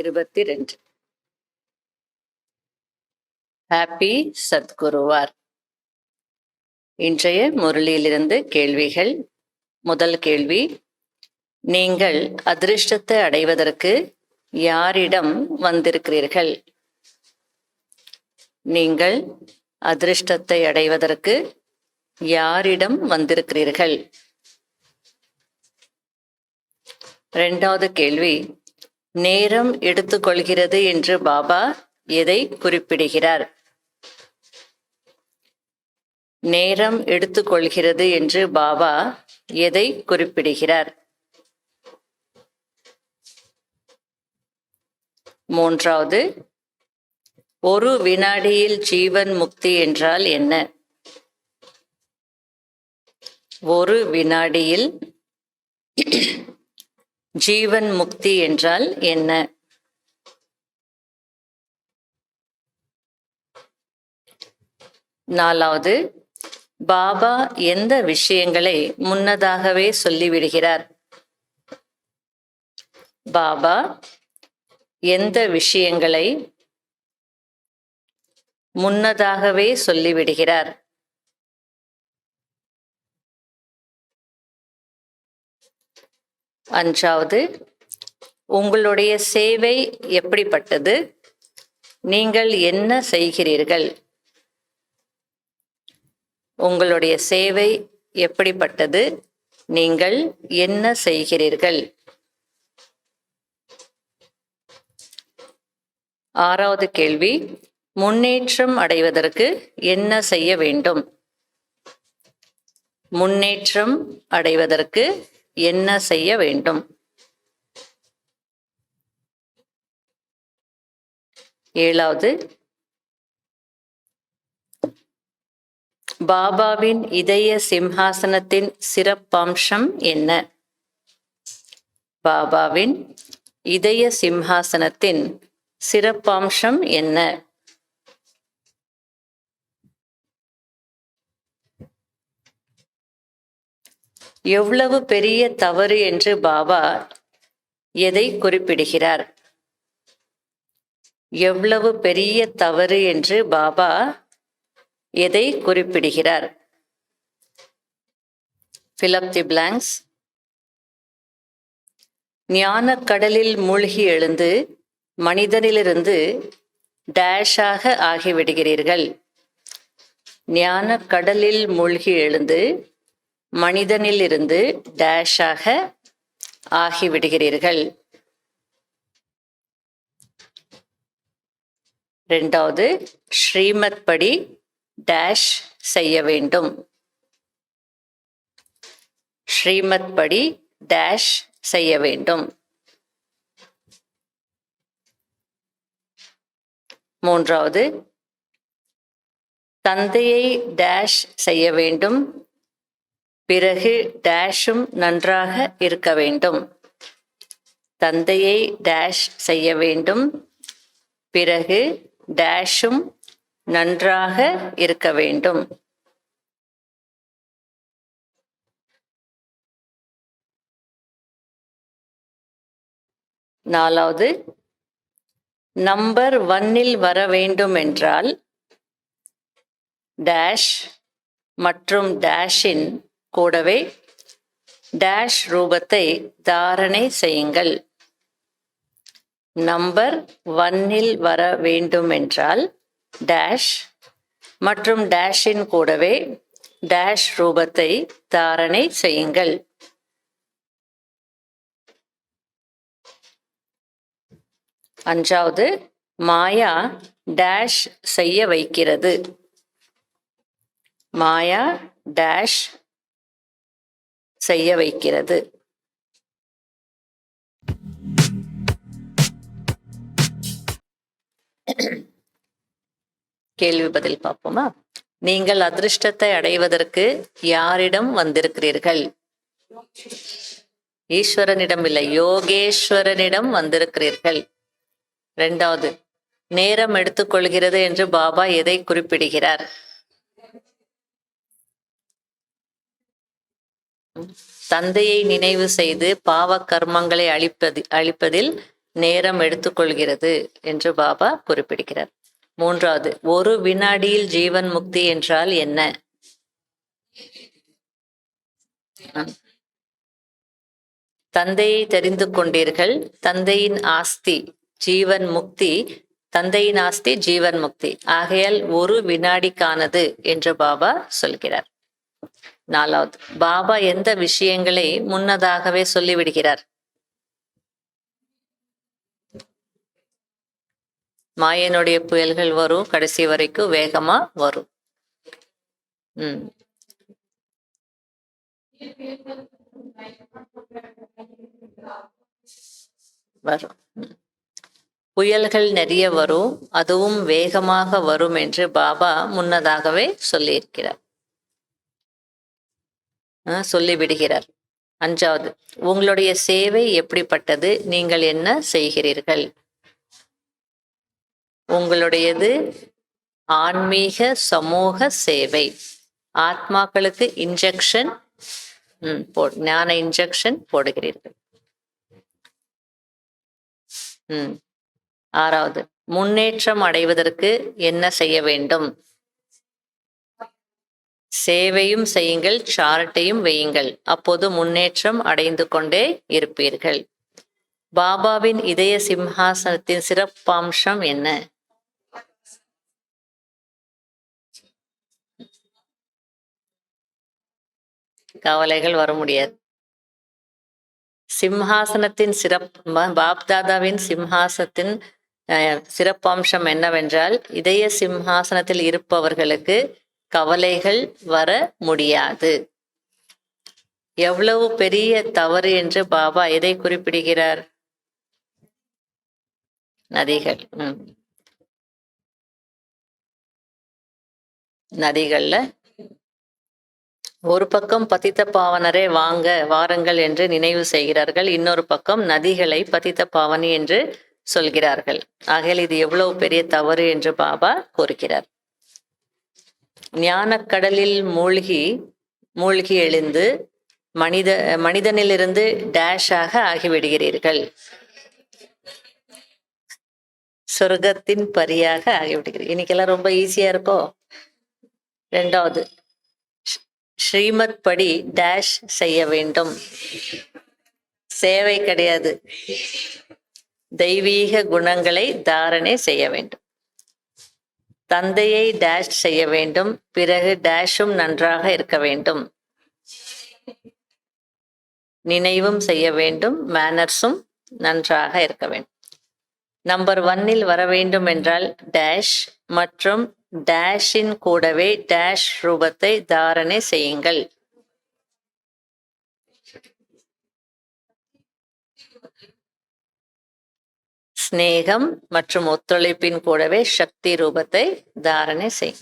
22 happy சத்குருவார். இன்றைய முரளியிலிருந்து கேள்விகள். முதல் கேள்வி, நீங்கள் அதிர்ஷ்டத்தை அடைவதற்கு யாரிடம் வந்திருக்கிறீர்கள்? நீங்கள் அதிர்ஷ்டத்தை அடைவதற்கு யாரிடம் வந்திருக்கிறீர்கள்? இரண்டாவது கேள்வி, நேரம் எடுத்துக்கொள்கிறது என்று பாபா எதை குறிப்பிடுகிறார்? நேரம் எடுத்துக்கொள்கிறது என்று பாபா எதை குறிப்பிடுகிறார்? மூன்றாவது, ஒரு வினாடியில் ஜீவன் முக்தி என்றால் என்ன? ஒரு வினாடியில் ஜீவன் முக்தி என்றால் என்ன? நாலாவது, பாபா எந்த விஷயங்களை முன்னதாகவே சொல்லிவிடுகிறார்? பாபா எந்த விஷயங்களை முன்னதாகவே சொல்லிவிடுகிறார்? அஞ்சாவது, உங்களுடைய சேவை எப்படிப்பட்டது? நீங்கள் என்ன செய்கிறீர்கள்? உங்களுடைய சேவை எப்படிப்பட்டது? நீங்கள் என்ன செய்கிறீர்கள்? ஆறாவது கேள்வி, முன்னேற்றம் அடைவதற்கு என்ன செய்ய வேண்டும்? முன்னேற்றம் அடைவதற்கு என்ன செய்ய வேண்டும்? ஏழாவது, பாபாவின் இதய சிம்ஹாசனத்தின் சிறப்பம்சம் என்ன? பாபாவின் இதய சிம்ஹாசனத்தின் சிறப்பம்சம் என்ன? எவ்வளவு பெரிய தவறு என்று பாபா எதை குறிப்பிடுகிறார்? எவ்வளவு பெரிய தவறு என்று பாபா எதை குறிப்பிடுகிறார்? Fill up the blanks. ஞான கடலில் மூழ்கி எழுந்து மனிதனிலிருந்து டேஷாக ஆகிவிடுகிறீர்கள். ஞான கடலில் மூழ்கி எழுந்து மனிதனிலிருந்து டேஷாக ஆகிவிடுகிறீர்கள். இரண்டாவது, ஸ்ரீமத் படி டேஷ் செய்ய வேண்டும். ஸ்ரீமத் படி டேஷ் செய்ய வேண்டும். மூன்றாவது, தந்தையை டேஷ் செய்ய வேண்டும், பிறகு டேஷும் நன்றாக இருக்க வேண்டும். தந்தையை டேஷ் செய்ய வேண்டும், பிறகு டேஷும் நன்றாக இருக்க வேண்டும். நாலாவது, நம்பர் 1 வர வேண்டும் என்றால் டேஷ் மற்றும் டேஷின் கூடவே டேஷ் ரூபத்தை தாரணை செய்யுங்கள். நம்பர் 1 வர வேண்டும் என்றால் டேஷ் மற்றும் டேஷின் கூடவே டேஷ் ரூபத்தை தாரணை செய்யுங்கள். அஞ்சாவது, மாயா டேஷ் செய்ய வைக்கிறது. மாயா டேஷ் செய்ய வைக்கிறது. கேள்வி பதில் பார்ப்போமா? நீங்கள் அதிர்ஷ்டத்தை அடைவதற்கு யாரிடம் வந்திருக்கிறீர்கள்? ஈஸ்வரனிடம் இல்லை, யோகேஸ்வரனிடம் வந்திருக்கிறீர்கள். இரண்டாவது, நேரம் எடுத்துக்கொள்கிறது என்று பாபா எதை குறிப்பிடுகிறார்? தந்தையை நினைவு செய்து பாவ கர்மங்களை அழிப்பதில் நேரம் எடுத்துக்கொள்கிறது என்று பாபா குறிப்பிடுகிறார். மூன்றாவது, ஒரு வினாடியில் ஜீவன் முக்தி என்றால் என்ன? தந்தையை தெரிந்து கொண்டீர்கள், தந்தையின் ஆஸ்தி ஜீவன் முக்தி, தந்தையின் ஆஸ்தி ஜீவன் முக்தி, ஆகையால் ஒரு வினாடிக்கானது என்று பாபா சொல்கிறார். நாலாவது, பாபா எந்த விஷயங்களை முன்னதாகவே சொல்லிவிடுகிறார்? மாயனுடைய புயல்கள் வரும், கடைசி வரைக்கும் வேகமா வரும். வரும். புயல்கள் நிறைய வரும், அதுவும் வேகமாக வரும் என்று பாபா முன்னதாகவே சொல்லியிருக்கிறார், சொல்லிவிடுகிறார். அஞ்சாவது, உங்களுடைய சேவை எப்படிப்பட்டது? நீங்கள் என்ன செய்கிறீர்கள்? உங்களுடையது ஆன்மீக சமூக சேவை. ஆத்மாக்களுக்கு இன்ஜெக்ஷன் ஞான இன்ஜெக்ஷன் போடுகிறீர்கள். ஆறாவது, முன்னேற்றம் அடைவதற்கு என்ன செய்ய வேண்டும்? சேவையும் செய்யுங்கள், சார்ட்டையும் வையுங்கள், அப்போது முன்னேற்றம் அடைந்து கொண்டே இருப்பீர்கள். பாபாவின் இதய சிம்ஹாசனத்தின் சிறப்பம்சம் என்ன? கவலைகள் வர முடியாது. சிம்ஹாசனத்தின் பாப்தாதாவின் சிம்ஹாசனத்தின் சிறப்பம்சம் என்னவென்றால், இதய சிம்ஹாசனத்தில் இருப்பவர்களுக்கு கவலைகள் வர முடியாது. எவ்வளவு பெரிய தவறு என்று பாபா எதை குறிப்பிடுகிறார்? நதிகள். நதிகள்ல ஒரு பக்கம் பதித்த பாவனரே வாருங்கள் என்று நினைவு செய்கிறார்கள், இன்னொரு பக்கம் நதிகளை பதித்த பாவனி என்று சொல்கிறார்கள். ஆகையால் இது எவ்வளவு பெரிய தவறு என்று பாபா கூறுகிறார். ஞானக்கடலில் மூழ்கி எழுந்து மனிதனிலிருந்து டேஷாக ஆகிவிடுகிறீர்கள், சொர்க்கத்தின் பரியாக ஆகிவிடுகிறீர்கள். இன்னைக்கெல்லாம் ரொம்ப ஈஸியா இருக்கோ? இரண்டாவது, ஸ்ரீமத் படி டேஷ் செய்ய வேண்டும். சேவை கிடையாது, தெய்வீக குணங்களை தாரணை செய்ய வேண்டும். தந்தையை டேஷ் செய்ய வேண்டும், பிறகு டேஷும் நன்றாக இருக்க வேண்டும். நினைவும் செய்ய வேண்டும், மேனர்ஸும் நன்றாக இருக்க வேண்டும். நம்பர் 1 வர வேண்டும் என்றால் டேஷ் மற்றும் டேஷின் கூடவே டேஷ் ரூபத்தை தாரணை செய்யுங்கள். ஸ்நேகம் மற்றும் ஒத்துழைப்பின் கூடவே சக்தி ரூபத்தை தாரணை செய்.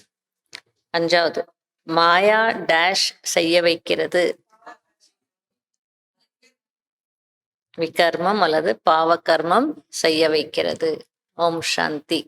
அஞ்சாவது, மாயா டேஷ் செய்ய வைக்கிறது. விகர்மம் அல்லது பாவகர்மம் செய்ய வைக்கிறது. ஓம் சாந்தி.